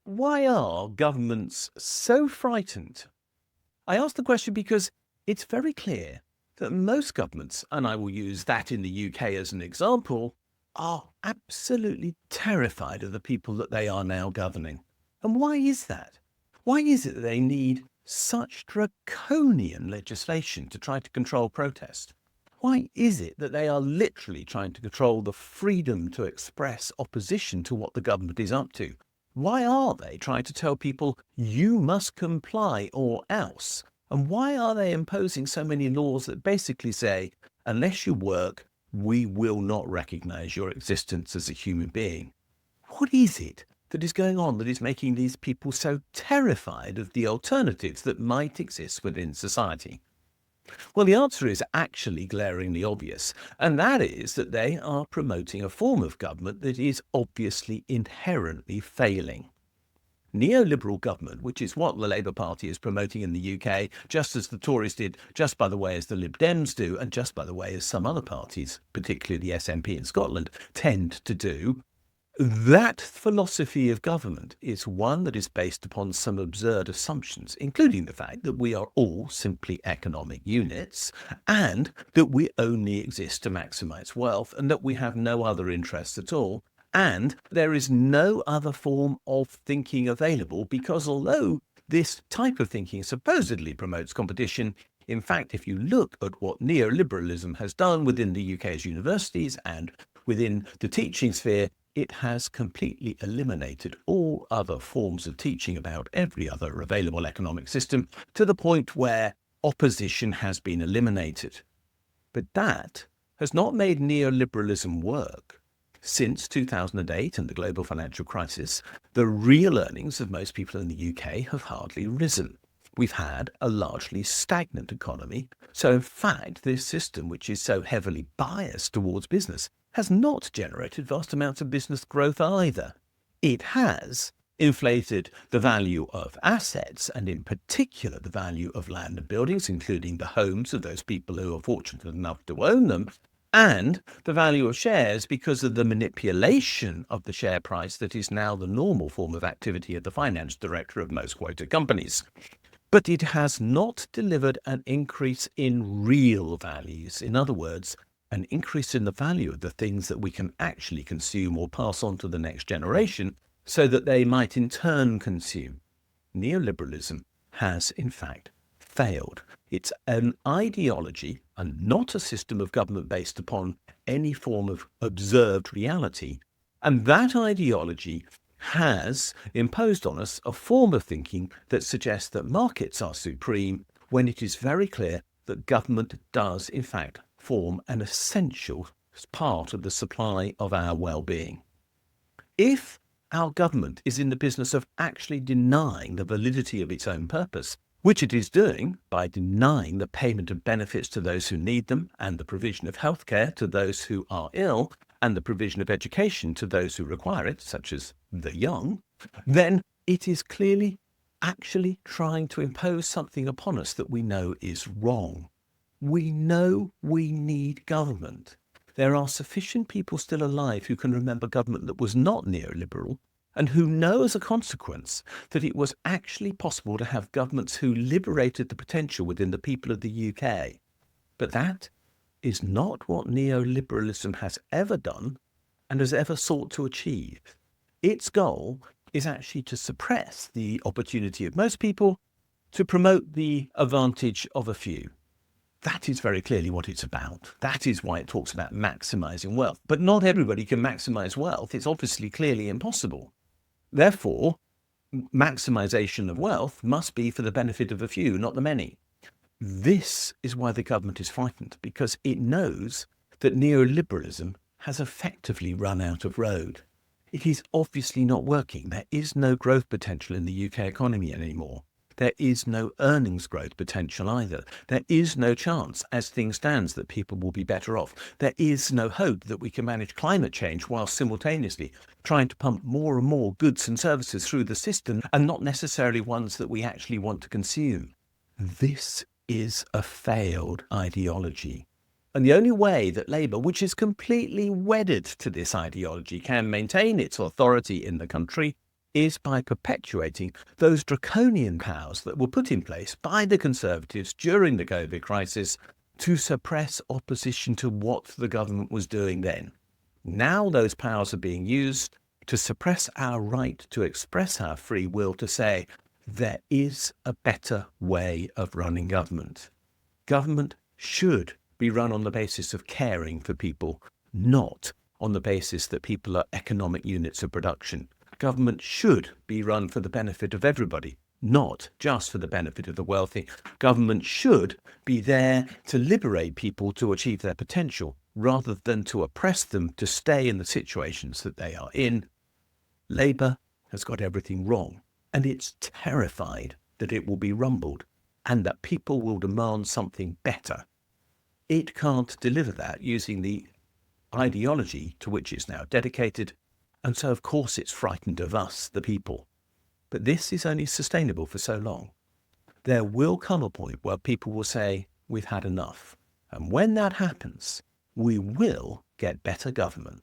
Why are governments so frightened? I ask the question because it's very clear that most governments, and I will use that in the UK as an example, are absolutely terrified of the people that they are now governing. And why is that? Why is it that they need such draconian legislation to try to control protest? Why is it that they are literally trying to control the freedom to express opposition to what the government is up to? Why are they trying to tell people, you must comply or else? And why are they imposing so many laws that basically say, unless you work, we will not recognize your existence as a human being? What is it that is going on that is making these people so terrified of the alternatives that might exist within society? Well, the answer is actually glaringly obvious, and that is that they are promoting a form of government that is obviously inherently failing. Neoliberal government, which is what the Labour Party is promoting in the UK, just as the Tories did, just by the way as the Lib Dems do, and just by the way as some other parties, particularly the SNP in Scotland, tend to do. That philosophy of government is one that is based upon some absurd assumptions, including the fact that we are all simply economic units and that we only exist to maximize wealth and that we have no other interests at all. And there is no other form of thinking available because although this type of thinking supposedly promotes competition, in fact, if you look at what neoliberalism has done within the UK's universities and within the teaching sphere, it has completely eliminated all other forms of teaching about every other available economic system to the point where opposition has been eliminated. But that has not made neoliberalism work. Since 2008 and the global financial crisis, the real earnings of most people in the UK have hardly risen. We've had a largely stagnant economy. So in fact, this system, which is so heavily biased towards business, has not generated vast amounts of business growth either. It has inflated the value of assets, and in particular the value of land and buildings, including the homes of those people who are fortunate enough to own them, and the value of shares because of the manipulation of the share price that is now the normal form of activity of the finance director of most quoted companies. But it has not delivered an increase in real values. In other words, an increase in the value of the things that we can actually consume or pass on to the next generation so that they might in turn consume. Neoliberalism has, in fact, failed. It's an ideology and not a system of government based upon any form of observed reality. And that ideology has imposed on us a form of thinking that suggests that markets are supreme when it is very clear that government does, in fact, form an essential part of the supply of our well-being. If our government is in the business of actually denying the validity of its own purpose, which it is doing by denying the payment of benefits to those who need them and the provision of healthcare to those who are ill and the provision of education to those who require it, such as the young, then it is clearly actually trying to impose something upon us that we know is wrong. We know we need government. There are sufficient people still alive who can remember government that was not neoliberal and who know as a consequence that it was actually possible to have governments who liberated the potential within the people of the UK. But that is not what neoliberalism has ever done and has ever sought to achieve. Its goal is actually to suppress the opportunity of most people to promote the advantage of a few. That is very clearly what it's about. That is why it talks about maximizing wealth. But not everybody can maximize wealth. It's obviously clearly impossible. Therefore, maximization of wealth must be for the benefit of a few, not the many. This is why the government is frightened, because it knows that neoliberalism has effectively run out of road. It is obviously not working. There is no growth potential in the UK economy anymore. There is no earnings growth potential either. There is no chance, as things stand, that people will be better off. There is no hope that we can manage climate change while simultaneously trying to pump more and more goods and services through the system and not necessarily ones that we actually want to consume. This is a failed ideology. And the only way that Labour, which is completely wedded to this ideology, can maintain its authority in the country is by perpetuating those draconian powers that were put in place by the Conservatives during the COVID crisis to suppress opposition to what the government was doing then. Now those powers are being used to suppress our right to express our free will, to say there is a better way of running government. Government should be run on the basis of caring for people, not on the basis that people are economic units of production. Government should be run for the benefit of everybody, not just for the benefit of the wealthy. Government should be there to liberate people to achieve their potential, rather than to oppress them to stay in the situations that they are in. Labour has got everything wrong, and it's terrified that it will be rumbled and that people will demand something better. It can't deliver that using the ideology to which it's now dedicated, and so of course it's frightened of us, the people. But this is only sustainable for so long. There will come a point where people will say, we've had enough. And when that happens, we will get better government.